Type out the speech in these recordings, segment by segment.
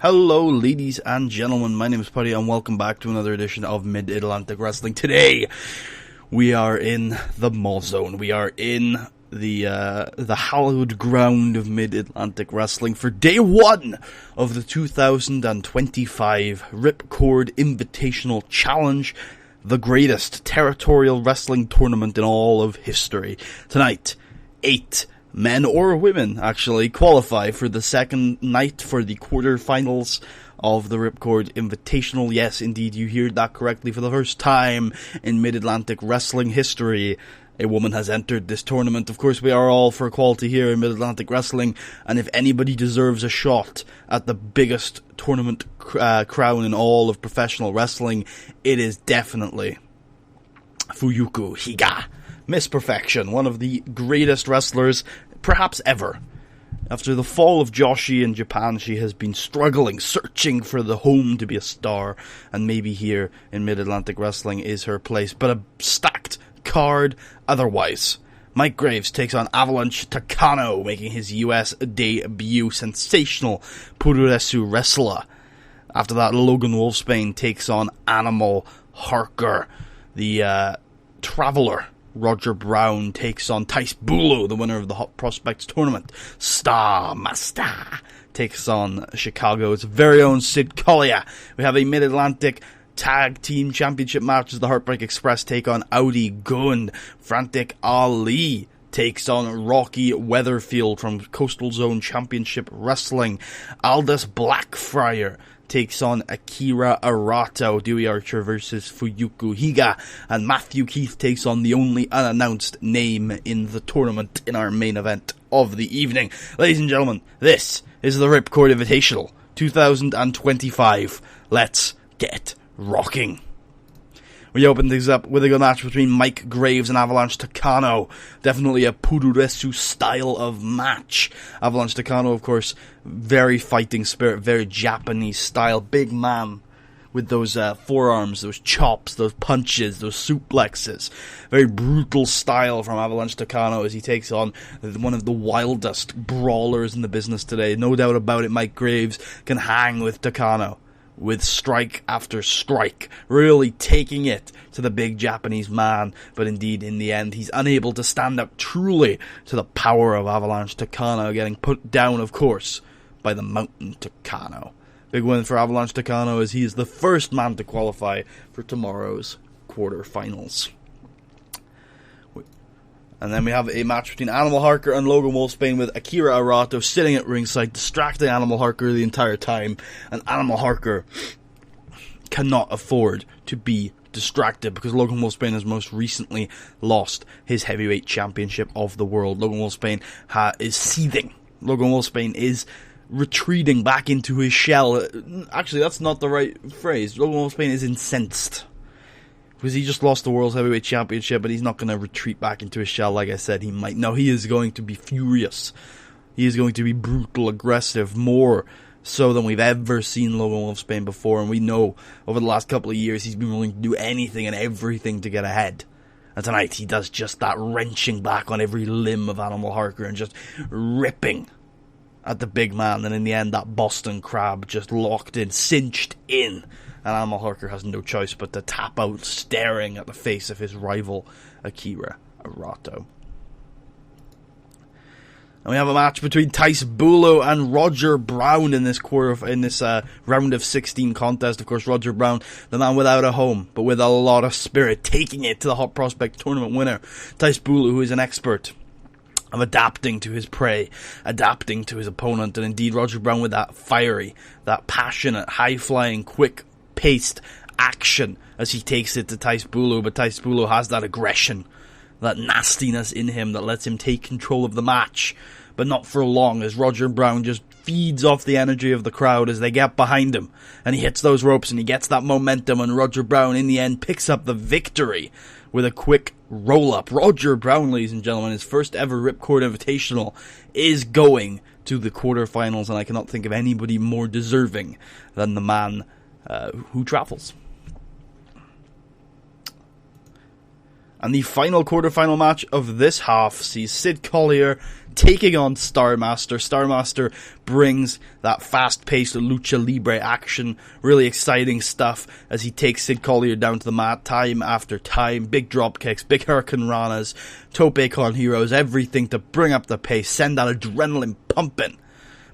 Hello, ladies and gentlemen, my name is Putty, and welcome back to another edition of Mid-Atlantic Wrestling. Today, we are in the Maw Zone. We are in the hallowed ground of Mid-Atlantic Wrestling for day one of the 2025 Rip Chord Invitational Challenge, the greatest territorial wrestling tournament in all of history. Tonight, 8 men or women, actually, qualify for the second night for the quarterfinals of the Rip Chord Invitational. Yes, indeed, you heard that correctly. For the first time in Mid-Atlantic Wrestling history, a woman has entered this tournament. Of course, we are all for equality here in Mid-Atlantic Wrestling, and if anybody deserves a shot at the biggest tournament crown in all of professional wrestling, it is definitely Fuyuko Higa. Miss Perfection, one of the greatest wrestlers, perhaps ever. After the fall of Joshi in Japan, she has been struggling, searching for the home to be a star, and maybe here in Mid-Atlantic Wrestling is her place. But a stacked card otherwise. Mike Graves takes on Avalanche Takano, making his US debut. Sensational Puroresu wrestler. After that, Logan Wolfsbane takes on Animal Harker. The Traveler Roger Brown takes on Tice Bulu, the winner of the Hot Prospects tournament. Star Master takes on Chicago's very own Sid Collier. We have a Mid-Atlantic Tag Team Championship match as the Heartbreak Express take on Audi Gund. Frantic Ali takes on Rocky Weatherfield from Coastal Zone Championship Wrestling. Aldous Blackfriar takes on Akira Arato. Dewey Archer versus Fuyuko Higa. And Matthew Keith takes on the only unannounced name in the tournament in our main event of the evening. Ladies and gentlemen, this is the Rip Chord Invitational 2025. Let's get rocking. We open things up with a good match between Mike Graves and Avalanche Takano. Definitely a Puroresu style of match. Avalanche Takano, of course, very fighting spirit, very Japanese style. Big man with those forearms, those chops, those punches, those suplexes. Very brutal style from Avalanche Takano as he takes on one of the wildest brawlers in the business today. No doubt about it, Mike Graves can hang with Takano, with strike after strike, really taking it to the big Japanese man. But indeed, in the end, he's unable to stand up truly to the power of Avalanche Takano, getting put down, of course, by the Mountain Takano. Big win for Avalanche Takano as he is the first man to qualify for tomorrow's quarterfinals. And then we have a match between Animal Harker and Logan Wolfsbane with Akira Arato sitting at ringside, distracting Animal Harker the entire time. And Animal Harker cannot afford to be distracted because Logan Wolfsbane has most recently lost his heavyweight championship of the world. Logan Wolfsbane is seething. Logan Wolfsbane is retreating back into his shell. Actually, that's not the right phrase. Logan Wolfsbane is incensed, because he just lost the World's Heavyweight Championship, but he's not going to retreat back into his shell like I said he might. No, he is going to be furious. He is going to be brutal, aggressive, more so than we've ever seen Logan Wolfsbane before. And we know over the last couple of years he's been willing to do anything and everything to get ahead. And tonight he does just that, wrenching back on every limb of Animal Harker and just ripping at the big man. And in the end, that Boston Crab just locked in, cinched in. And Animal Harker has no choice but to tap out, staring at the face of his rival, Akira Arato. And we have a match between Tice Bulu and Roger Brown in this round of 16 contest. Of course, Roger Brown, the man without a home, but with a lot of spirit, taking it to the Hot Prospect tournament winner. Tice Bulu, who is an expert of adapting to his prey, adapting to his opponent, and indeed Roger Brown with that fiery, that passionate, high-flying, quick-paced action as he takes it to Tice Bulu. But Tice Bulu has that aggression, that nastiness in him that lets him take control of the match, but not for long, as Roger Brown just feeds off the energy of the crowd as they get behind him, and he hits those ropes and he gets that momentum, and Roger Brown in the end picks up the victory with a quick roll-up. Roger Brown, ladies and gentlemen, his first ever Rip Chord Invitational, is going to the quarterfinals, and I cannot think of anybody more deserving than the man who travels. And the final quarterfinal match of this half sees Sid Collier taking on Starmaster. Starmaster brings that fast-paced lucha libre action, really exciting stuff as he takes Sid Collier down to the mat time after time. Big drop kicks, big Hurricane Ranas, tope con heroes, everything to bring up the pace, send that adrenaline pumping.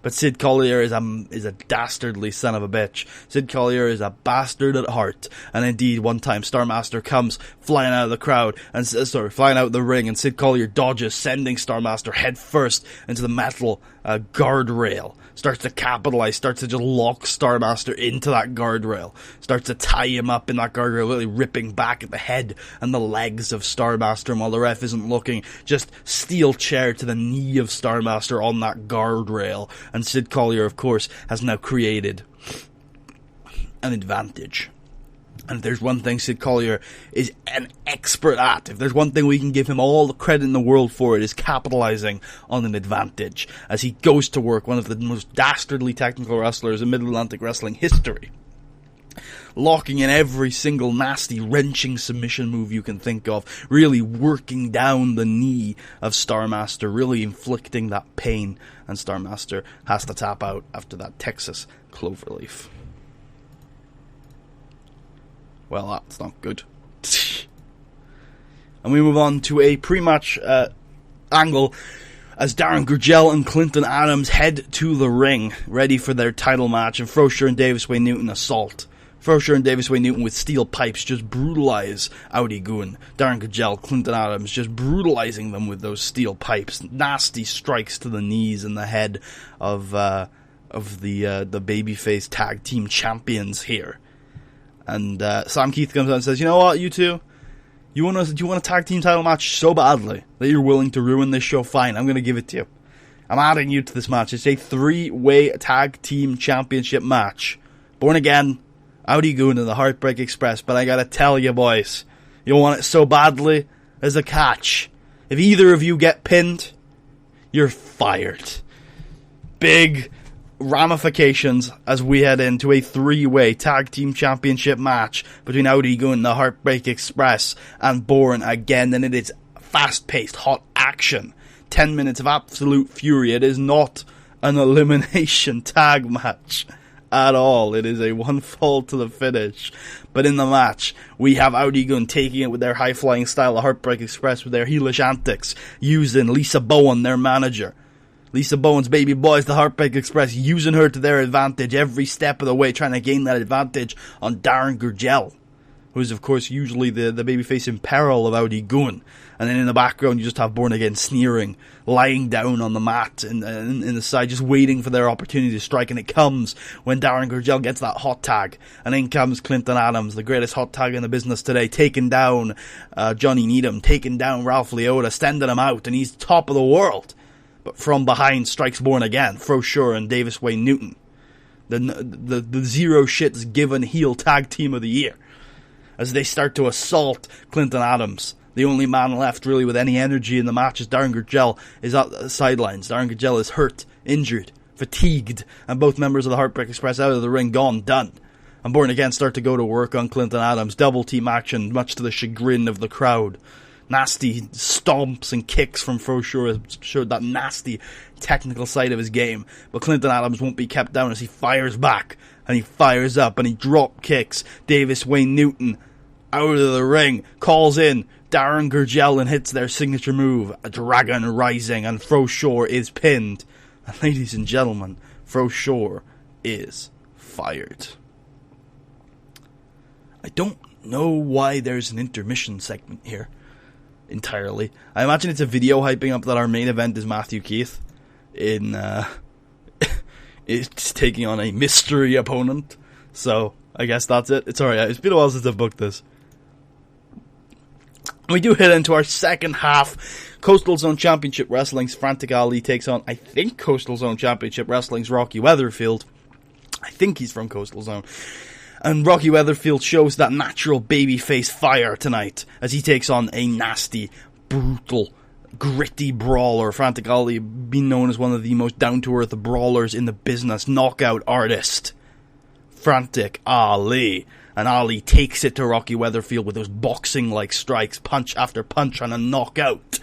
But Sid Collier is a dastardly son of a bitch. Sid Collier is a bastard at heart. And indeed, one time Starmaster comes flying out of the crowd, and flying out of the ring, and Sid Collier dodges, sending Starmaster head first into the metal guardrail. Starts to capitalize, starts to just lock Starmaster into that guardrail. Starts to tie him up in that guardrail, really ripping back at the head and the legs of Starmaster. And while the ref isn't looking, just steel chair to the knee of Starmaster on that guardrail. And Sid Collier, of course, has now created an advantage. And if there's one thing Sid Collier is an expert at, if there's one thing we can give him all the credit in the world for, it is capitalizing on an advantage. As he goes to work, one of the most dastardly technical wrestlers in Mid-Atlantic wrestling history. Locking in every single nasty, wrenching submission move you can think of. Really working down the knee of Starmaster, really inflicting that pain. And Starmaster has to tap out after that Texas cloverleaf. Well, that's not good. And we move on to a pre-match angle as Darren Gurgel and Clinton Adams head to the ring, ready for their title match, and Frozier and Davis Wayne Newton assault. Frozier and Davis Wayne Newton with steel pipes just brutalize Audi Goon. Darren Gurgel, Clinton Adams just brutalizing them with those steel pipes. Nasty strikes to the knees and the head of the babyface tag team champions here. And Sam Keith comes out and says, "You know what, you two? You want a tag team title match so badly that you're willing to ruin this show? Fine, I'm going to give it to you. I'm adding you to this match. It's a 3-way tag team championship match. Born Again, Audi Goon, and the Heartbreak Express. But I gotta tell you, boys, you want it so badly? There's a catch. If either of you get pinned, you're fired." Big ramifications as we head into a 3-way tag team championship match between Audi Goon, the Heartbreak Express, and Born Again, and it is fast-paced, hot action. 10 minutes of absolute fury. It is not an elimination tag match at all. It is a one fall to the finish. But in the match, we have Audi Goon taking it with their high-flying style, the Heartbreak Express with their heelish antics, using Lisa Bowen, their manager. Lisa Bowen's baby boys, the Heartbreak Express, using her to their advantage every step of the way, trying to gain that advantage on Darren Gurgel, who is, of course, usually the babyface in peril of Audi Goon. And then in the background, you just have Born Again sneering, lying down on the mat in the side, just waiting for their opportunity to strike. And it comes when Darren Gurgel gets that hot tag. And in comes Clinton Adams, the greatest hot tag in the business today, taking down Johnny Needham, taking down Ralph Leota, sending him out, and he's top of the world. But from behind strikes Born Again, Frozier and Davis Wayne Newton. The zero shits given heel tag team of the year. As they start to assault Clinton Adams. The only man left really with any energy in the match is Darren Gurgel is at the sidelines. Darren Gurgel is hurt, injured, fatigued, and both members of the Heartbreak Express out of the ring, gone, done. And Born Again start to go to work on Clinton Adams. Double team action, much to the chagrin of the crowd. Nasty stomps and kicks from Frozier showed that nasty technical side of his game. But Clinton Adams won't be kept down as he fires back. And he fires up and he drop kicks Davis Wayne Newton out of the ring. Calls in Darren Gurgel and hits their signature move, a Dragon Rising. And Frozier is pinned. And ladies and gentlemen, Frozier is fired. I don't know why there's an intermission segment here. Entirely. I imagine it's a video hyping up that our main event is Matthew Keith it's taking on a mystery opponent. So I guess that's it. It's alright. It's been a while since I've booked this. We do hit into our second half. Coastal Zone Championship Wrestling's Frantic Ali takes on, I think, Coastal Zone Championship Wrestling's Rocky Weatherfield. I think he's from Coastal Zone. And Rocky Weatherfield shows that natural babyface fire tonight as he takes on a nasty, brutal, gritty brawler. Frantic Ali being known as one of the most down-to-earth brawlers in the business. Knockout artist. Frantic Ali. and Ali takes it to Rocky Weatherfield with those boxing-like strikes, punch after punch, trying to knock out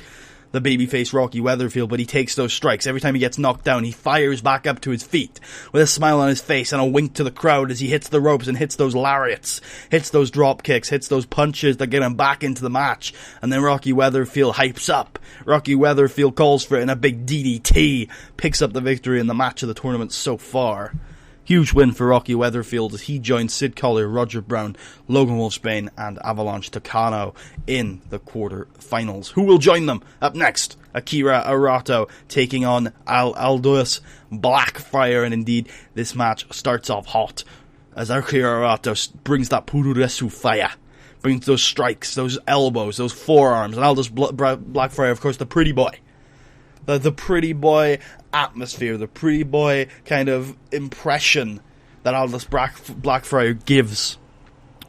the babyface Rocky Weatherfield, but he takes those strikes. Every time he gets knocked down, he fires back up to his feet with a smile on his face and a wink to the crowd as he hits the ropes and hits those lariats, hits those drop kicks, hits those punches that get him back into the match. And then Rocky Weatherfield hypes up. Rocky Weatherfield calls for it in a big DDT, picks up the victory in the match of the tournament so far. Huge win for Rocky Weatherfield as he joins Sid Collier, Roger Brown, Logan Wolfsbane, and Avalanche Takano in the quarter-finals. Who will join them? Up next, Akira Arato taking on Aldous Blackfire, and indeed, this match starts off hot as Akira Arato brings that Pururesu fire, brings those strikes, those elbows, those forearms, and Aldous Blackfire, of course, the pretty boy. The pretty boy atmosphere, the pretty boy kind of impression that Aldous Blackfire gives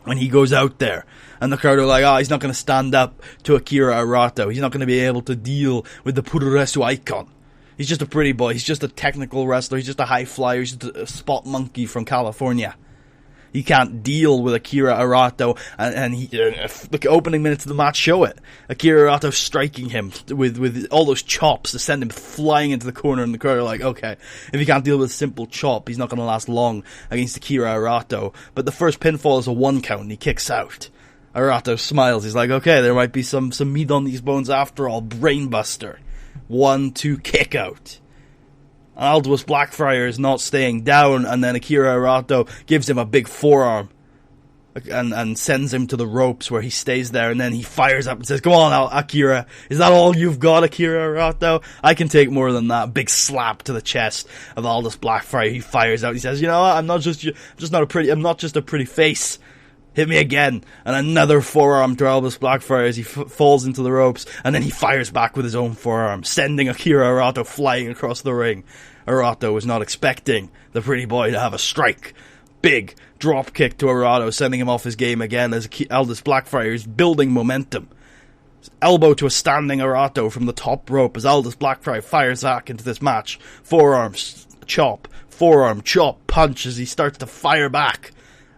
when he goes out there. And the crowd are like, he's not going to stand up to Akira Arato. He's not going to be able to deal with the Pururesu icon. He's just a pretty boy. He's just a technical wrestler. He's just a high flyer. He's just a spot monkey from California. He can't deal with Akira Arato, and the opening minutes of the match show it. Akira Arato striking him with all those chops to send him flying into the corner, and the crowd are like, okay, if he can't deal with a simple chop, he's not going to last long against Akira Arato. But the first pinfall is a 1 count, and he kicks out. Arato smiles. He's like, okay, there might be some meat on these bones after all. Brainbuster. 1-2 kick out. Aldous Blackfire is not staying down, and then Akira Arato gives him a big forearm and sends him to the ropes where he stays there, and then he fires up and says, come on, Akira, is that all you've got, Akira Arato? I can take more than that. Big slap to the chest of Aldous Blackfire. He fires out. He says, you know what, I'm not just a pretty face. Hit me again. And another forearm to Aldous Blackfire as he falls into the ropes. And then he fires back with his own forearm, sending Akira Arato flying across the ring. Arato was not expecting the pretty boy to have a strike. Big drop kick to Arato, sending him off his game again as Aldous Blackfire is building momentum. Elbow to a standing Arato from the top rope as Aldous Blackfire fires back into this match. Forearm chop, punch as he starts to fire back.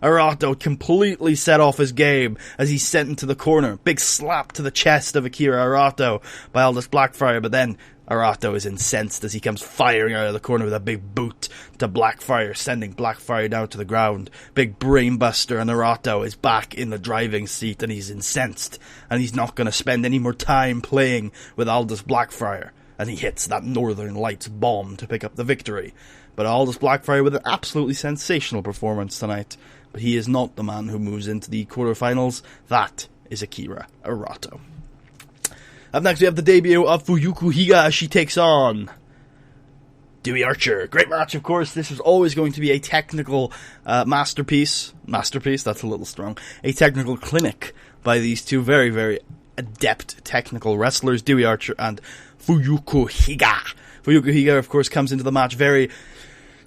Arato completely set off his game as he's sent into the corner. Big slap to the chest of Akira Arato by Aldous Blackfire, but then Arato is incensed as he comes firing out of the corner with a big boot to Blackfire, sending Blackfire down to the ground. Big brainbuster, and Arato is back in the driving seat, and he's incensed, and he's not going to spend any more time playing with Aldous Blackfire, and he hits that Northern Lights bomb to pick up the victory. But Aldous Blackfire with an absolutely sensational performance tonight. But he is not the man who moves into the quarterfinals. That is Akira Arato. Up next, we have the debut of Fuyuko Higa as she takes on Dewey Archer. Great match, of course. This is always going to be a technical masterpiece. Masterpiece, that's a little strong. A technical clinic by these two very, very adept technical wrestlers, Dewey Archer and Fuyuko Higa. Fuyuko Higa, of course, comes into the match very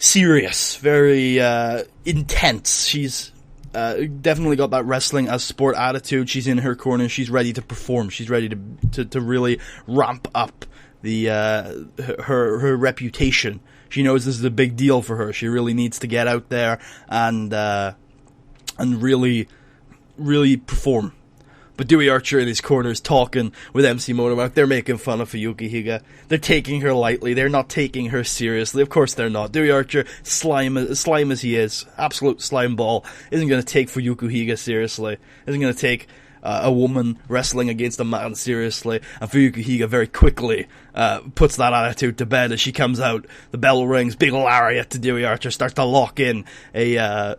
serious, very intense. She's definitely got that wrestling as sport attitude. She's in her corner. She's ready to perform. She's ready to really ramp up the her reputation. She knows this is a big deal for her. She really needs to get out there and really perform. But Dewey Archer in his corner is talking with MC Motomark. They're making fun of Fuyuko Higa. They're taking her lightly. They're not taking her seriously. Of course they're not. Dewey Archer, slime as he is, absolute slime ball, isn't going to take Fuyuko Higa seriously. Isn't going to take a woman wrestling against a man seriously. And Fuyuko Higa very quickly puts that attitude to bed as she comes out. The bell rings. Big lariat to Dewey Archer. Starts to lock in an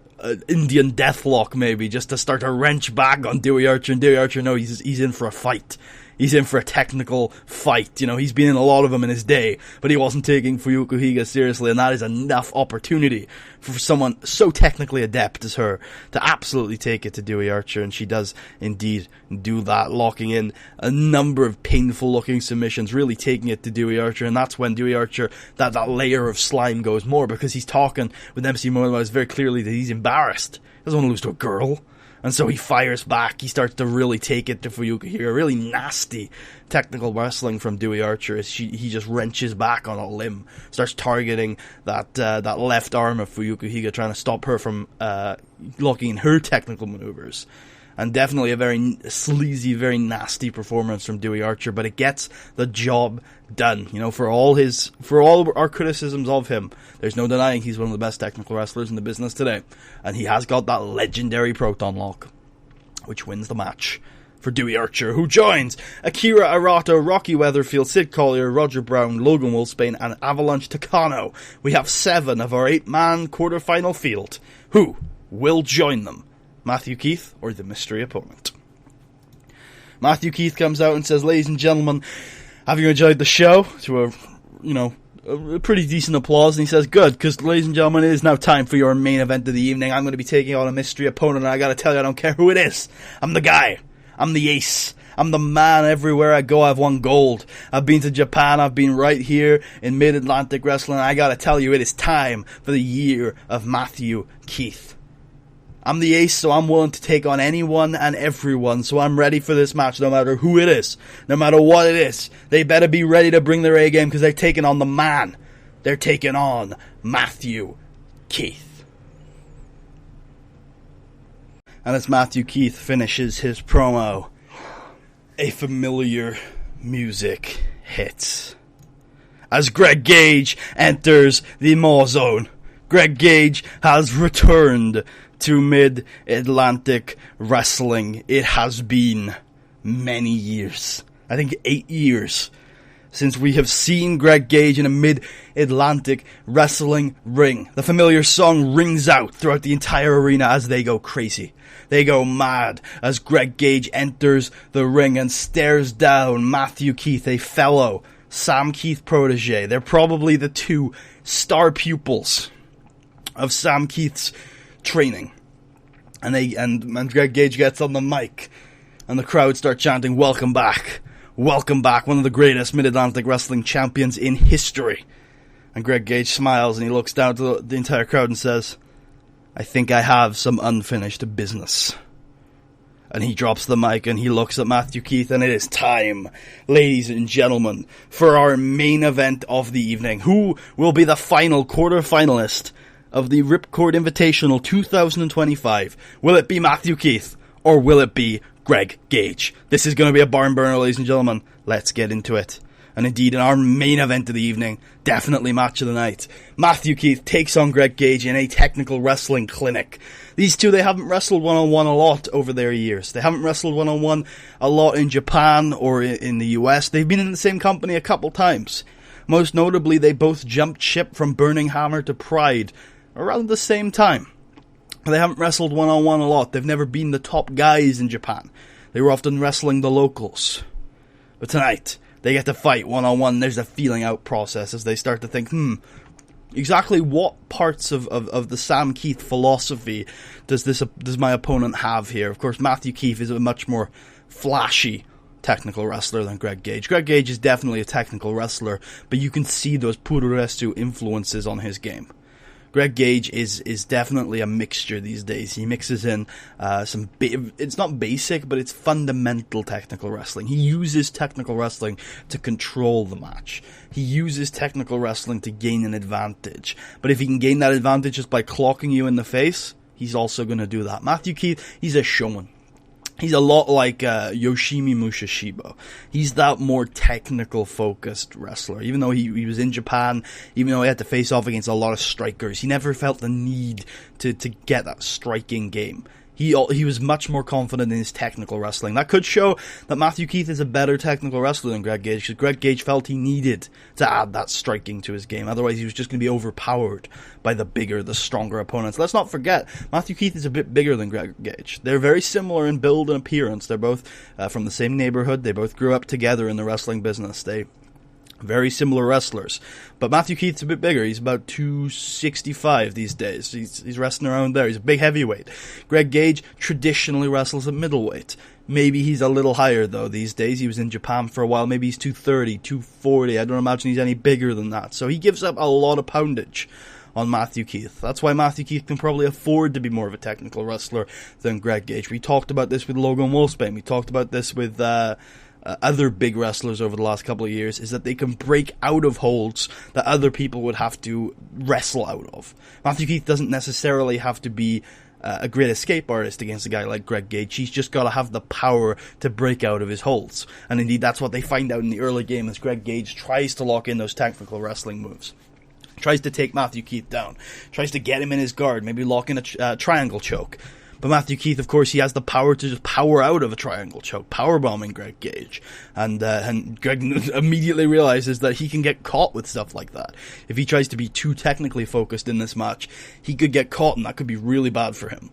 Indian deathlock maybe, just to start to wrench back on Dewey Archer. And Dewey Archer knows he's in for a fight. He's in for a technical fight. You know, he's been in a lot of them in his day, but he wasn't taking Fuyuko Higa seriously, and that is enough opportunity for someone so technically adept as her to absolutely take it to Dewey Archer, and she does indeed do that, locking in a number of painful-looking submissions, really taking it to Dewey Archer, and that's when Dewey Archer, that layer of slime goes more, because he's talking with MC Motomark very clearly that he's embarrassed. He doesn't want to lose to a girl. And so he fires back. He starts to really take it to Fuyuhiko. Really nasty technical wrestling from Dewey Archer as he just wrenches back on a limb. Starts targeting that left arm of Fuyuhiko, trying to stop her from locking in her technical maneuvers. And definitely a very sleazy, very nasty performance from Dewey Archer, but it gets the job done. You know, for all our criticisms of him, there's no denying he's one of the best technical wrestlers in the business today. And he has got that legendary Proton Lock, which wins the match for Dewey Archer, who joins Akira Arato, Rocky Weatherfield, Sid Collier, Roger Brown, Logan Wolfsbane, and Avalanche Takano. We have 7 of our 8-man quarterfinal field. Who will join them? Matthew Keith or the mystery opponent? Matthew Keith comes out and says, "Ladies and gentlemen, have you enjoyed the show?" To a pretty decent applause, and he says, "Good, because ladies and gentlemen, it is now time for your main event of the evening. I'm going to be taking on a mystery opponent, and I gotta tell you, I don't care who it is. I'm the guy. I'm the ace. I'm the man. Everywhere I go, I've won gold. I've been to Japan. I've been right here in Mid-Atlantic Wrestling. I gotta tell you, it is time for the year of Matthew Keith. I'm the ace, so I'm willing to take on anyone and everyone, so I'm ready for this match no matter who it is, no matter what it is. They better be ready to bring their A game because they're taking on the man. They're taking on Matthew Keith." And as Matthew Keith finishes his promo, a familiar music hits. As Greg Gage enters the Maw Zone, Greg Gage has returned to Mid-Atlantic Wrestling. It has been many years. I think 8 years since we have seen Greg Gage in a Mid-Atlantic Wrestling ring. The familiar song rings out throughout the entire arena as they go crazy. They go mad as Greg Gage enters the ring and stares down Matthew Keith, a fellow Sam Keith protege. They're probably the 2 star pupils of Sam Keith's training. And Greg Gage gets on the mic, and the crowd start chanting, "Welcome back. Welcome back, one of the greatest Mid-Atlantic Wrestling champions in history." And Greg Gage smiles, and he looks down to the entire crowd and says, "I think I have some unfinished business." And he drops the mic, and he looks at Matthew Keith, and it is time, ladies and gentlemen, for our main event of the evening. Who will be the final quarter-finalist of the Rip Chord Invitational 2025? Will it be Matthew Keith, or will it be Greg Gage? This is going to be a barn burner, ladies and gentlemen. Let's get into it. And indeed, in our main event of the evening, definitely match of the night, Matthew Keith takes on Greg Gage in a technical wrestling clinic. These two, they haven't wrestled one-on-one a lot over their years. They haven't wrestled one-on-one a lot in Japan or in the US. They've been in the same company a couple times. Most notably, they both jumped ship from Burning Hammer to Pride around the same time. They haven't wrestled one-on-one a lot. They've never been the top guys in Japan. They were often wrestling the locals. But tonight, they get to fight one-on-one. There's a feeling out process as they start to think, exactly what parts of the Sam Keith philosophy does my opponent have here? Of course, Matthew Keith is a much more flashy technical wrestler than Greg Gage. Greg Gage is definitely a technical wrestler, but you can see those puroresu influences on his game. Greg Gage is definitely a mixture these days. He mixes in it's not basic, but it's fundamental technical wrestling. He uses technical wrestling to control the match. He uses technical wrestling to gain an advantage. But if he can gain that advantage just by clocking you in the face, he's also going to do that. Matthew Keith, he's a showman. He's a lot like Yoshimi Musashibo. He's that more technical-focused wrestler. Even though he was in Japan, even though he had to face off against a lot of strikers, he never felt the need to get that striking game. He was much more confident in his technical wrestling. That could show that Matthew Keith is a better technical wrestler than Greg Gage, because Greg Gage felt he needed to add that striking to his game. Otherwise, he was just going to be overpowered by the bigger, the stronger opponents. Let's not forget, Matthew Keith is a bit bigger than Greg Gage. They're very similar in build and appearance. They're both from the same neighborhood. They both grew up together in the wrestling business. Very similar wrestlers. But Matthew Keith's a bit bigger. He's about 265 these days. He's wrestling around there. He's a big heavyweight. Greg Gage traditionally wrestles at middleweight. Maybe he's a little higher, though, these days. He was in Japan for a while. Maybe he's 230, 240. I don't imagine he's any bigger than that. So he gives up a lot of poundage on Matthew Keith. That's why Matthew Keith can probably afford to be more of a technical wrestler than Greg Gage. We talked about this with Logan Wolfsbane. We talked about this with other big wrestlers over the last couple of years, is that they can break out of holds that other people would have to wrestle out of. Matthew Keith doesn't necessarily have to be a great escape artist against a guy like Greg Gage. He's just got to have the power to break out of his holds. And indeed, that's what they find out in the early game as Greg Gage tries to lock in those technical wrestling moves. Tries to take Matthew Keith down. Tries to get him in his guard, maybe lock in a triangle choke. But Matthew Keith, of course, he has the power to just power out of a triangle choke, powerbombing Greg Gage. And Greg immediately realizes that he can get caught with stuff like that. If he tries to be too technically focused in this match, he could get caught, and that could be really bad for him.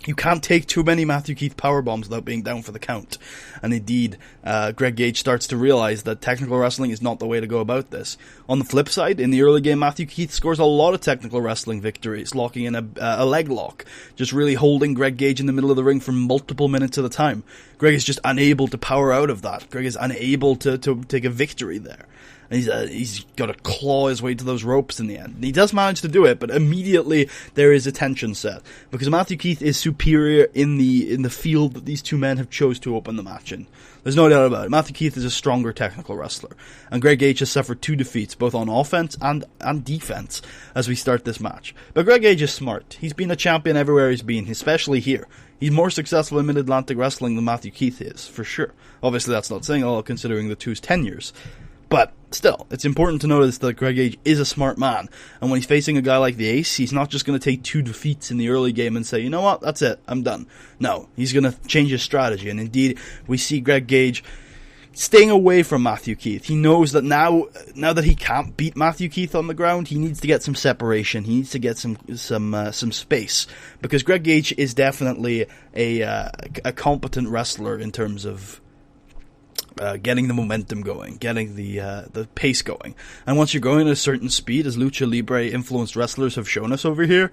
You can't take too many Matthew Keith powerbombs without being down for the count. And indeed, Greg Gage starts to realize that technical wrestling is not the way to go about this. On the flip side, in the early game, Matthew Keith scores a lot of technical wrestling victories, locking in a leg lock, just really holding Greg Gage in the middle of the ring for multiple minutes at a time. Greg is just unable to power out of that. Greg is unable to take a victory there. And he's got to claw his way to those ropes in the end. And he does manage to do it, but immediately there is a tension set. Because Matthew Keith is superior in the field that these two men have chose to open the match in. There's no doubt about it. Matthew Keith is a stronger technical wrestler. And Greg Gage has suffered 2 defeats, both on offense and defense, as we start this match. But Greg Gage is smart. He's been a champion everywhere he's been, especially here. He's more successful in Mid-Atlantic wrestling than Matthew Keith is, for sure. Obviously, that's not saying a lot considering the two's tenures. But still, it's important to notice that Greg Gage is a smart man, and when he's facing a guy like the Ace, he's not just going to take 2 defeats in the early game and say, you know what, that's it, I'm done. No, he's going to change his strategy, and indeed, we see Greg Gage staying away from Matthew Keith. He knows that now that he can't beat Matthew Keith on the ground, he needs to get some separation, he needs to get some space, because Greg Gage is definitely a competent wrestler in terms of getting the momentum going, getting the pace going. And once you're going at a certain speed, as Lucha Libre influenced wrestlers have shown us over here,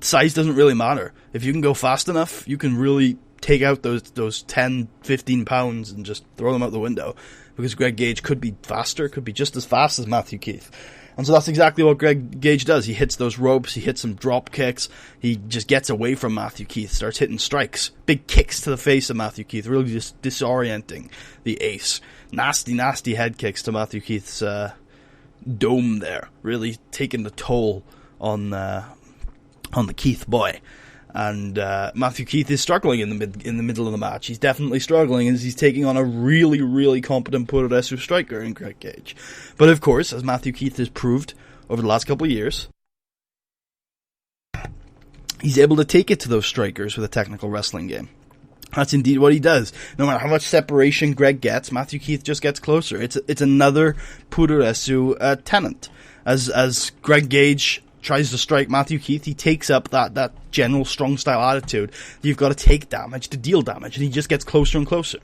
size doesn't really matter. If you can go fast enough, you can really take out those 10, 15 pounds and just throw them out the window. Because Greg Gage could be faster, could be just as fast as Matthew Keith. And so that's exactly what Greg Gage does. He hits those ropes, he hits some drop kicks, he just gets away from Matthew Keith, starts hitting strikes. Big kicks to the face of Matthew Keith, really just disorienting the Ace. Nasty, nasty head kicks to Matthew Keith's dome there, really taking the toll on the Keith boy. And Matthew Keith is struggling in the middle of the match. He's definitely struggling as he's taking on a really, really competent Puroresu striker in Greg Gage. But of course, as Matthew Keith has proved over the last couple of years, he's able to take it to those strikers with a technical wrestling game. That's indeed what he does. No matter how much separation Greg gets, Matthew Keith just gets closer. It's another Puroresu tenant. As Greg Gage tries to strike Matthew Keith, he takes up that general strong style attitude. You've got to take damage to deal damage, and he just gets closer and closer.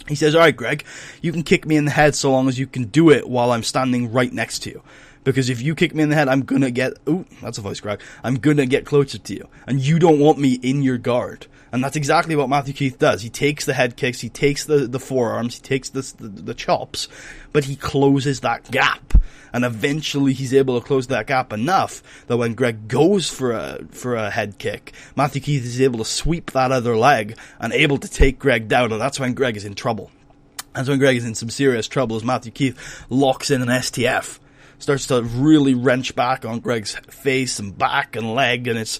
He says, alright Greg, you can kick me in the head so long as you can do it while I'm standing right next to you. Because if you kick me in the head, I'm gonna get, ooh, that's a voice crack, I'm gonna get closer to you. And you don't want me in your guard. And that's exactly what Matthew Keith does. He takes the head kicks, he takes the forearms, he takes the chops, but he closes that gap. And eventually he's able to close that gap enough that when Greg goes for a head kick, Matthew Keith is able to sweep that other leg and able to take Greg down, and that's when Greg is in trouble. That's when Greg is in some serious trouble as Matthew Keith locks in an STF. Starts to really wrench back on Greg's face and back and leg, and it's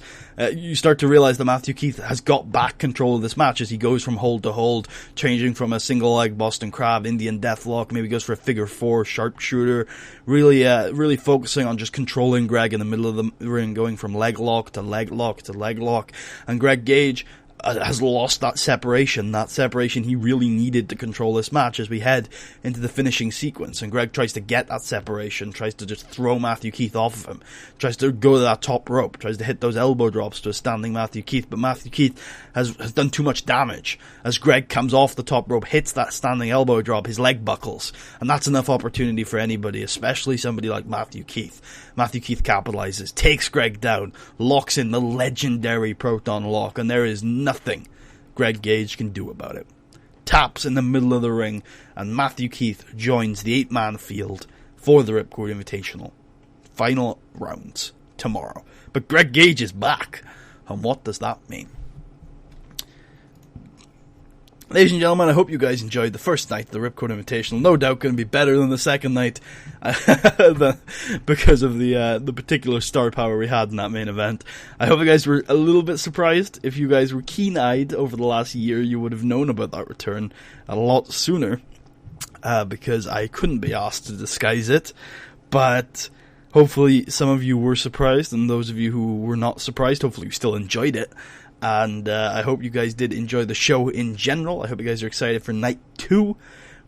you start to realize that Matthew Keith has got back control of this match as he goes from hold to hold, changing from a single leg Boston Crab, Indian Deathlock, maybe goes for a figure 4 sharpshooter, really focusing on just controlling Greg in the middle of the ring, going from leg lock to leg lock to leg lock, and Greg Gage has lost that separation he really needed to control this match as we head into the finishing sequence. And Greg tries to get that separation, tries to just throw Matthew Keith off of him, tries to go to that top rope, tries to hit those elbow drops to a standing Matthew Keith, but Matthew Keith has done too much damage. As Greg comes off the top rope, hits that standing elbow drop, his leg buckles, and that's enough opportunity for anybody, especially somebody like Matthew Keith. Matthew Keith capitalizes, takes Greg down, locks in the legendary Proton Lock, and there is nothing Greg Gage can do about it. Taps in the middle of the ring, and Matthew Keith joins the 8-man field for the Rip Chord Invitational. Final rounds tomorrow. But Greg Gage is back. And what does that mean? Ladies and gentlemen, I hope you guys enjoyed the first night of the Rip Chord Invitational. No doubt going to be better than the second night because of the particular star power we had in that main event. I hope you guys were a little bit surprised. If you guys were keen-eyed over the last year, you would have known about that return a lot sooner because I couldn't be asked to disguise it. But hopefully some of you were surprised, and those of you who were not surprised, hopefully you still enjoyed it. And I hope you guys did enjoy the show in general. I hope you guys are excited for Night 2,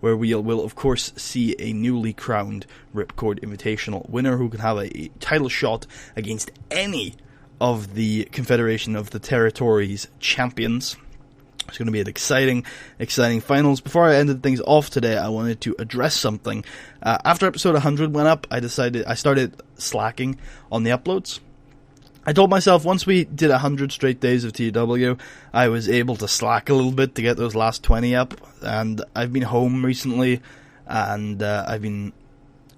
where we will, of course, see a newly crowned Rip Chord Invitational winner who can have a title shot against any of the Confederation of the Territories champions. It's going to be an exciting finals. Before I ended things off today, I wanted to address something. After episode 100 went up, I started slacking on the uploads. I told myself once we did 100 straight days of TEW, I was able to slack a little bit to get those last 20 up, and I've been home recently, and I've been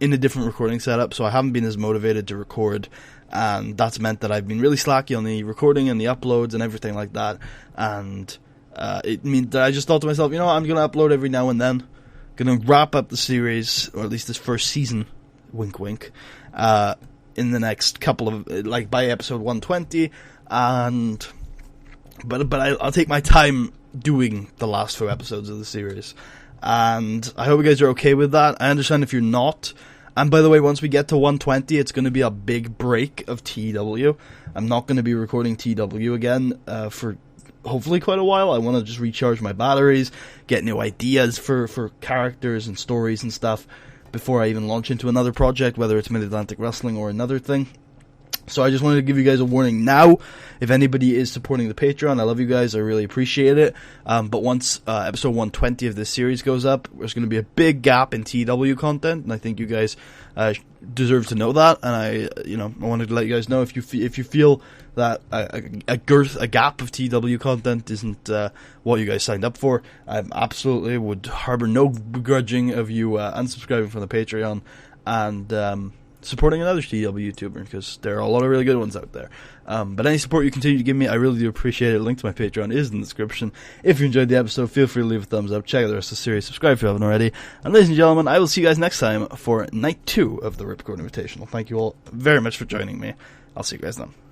in a different recording setup, so I haven't been as motivated to record, and that's meant that I've been really slacky on the recording and the uploads and everything like that, and it means that I just thought to myself, you know what, I'm going to upload every now and then, going to wrap up the series, or at least this first season, wink wink, in the next couple of, like, by episode 120, but I'll take my time doing the last few episodes of the series, and I hope you guys are okay with that. I understand if you're not, and by the way, once we get to 120, it's going to be a big break of TEW. I'm not going to be recording TEW again, for hopefully quite a while. I want to just recharge my batteries, get new ideas for characters and stories and stuff, before I even launch into another project, whether it's Mid-Atlantic Wrestling or another thing. So I just wanted to give you guys a warning now. If anybody is supporting the Patreon, I love you guys, I really appreciate it. But once episode 120 of this series goes up, there's going to be a big gap in TEW content, and I think you guys deserve to know that. And I wanted to let you guys know if you feel that a gap of TEW content isn't what you guys signed up for, I absolutely would harbor no begrudging of you unsubscribing from the Patreon and supporting another TEW YouTuber, because there are a lot of really good ones out there. But any support you continue to give me, I really do appreciate it. A link to my Patreon is in the description. If you enjoyed the episode, feel free to leave a thumbs up, check out the rest of the series, subscribe if you haven't already, and ladies and gentlemen, I will see you guys next time for Night 2 of the Rip Chord Invitational. Thank you all very much for joining me. I'll see you guys then.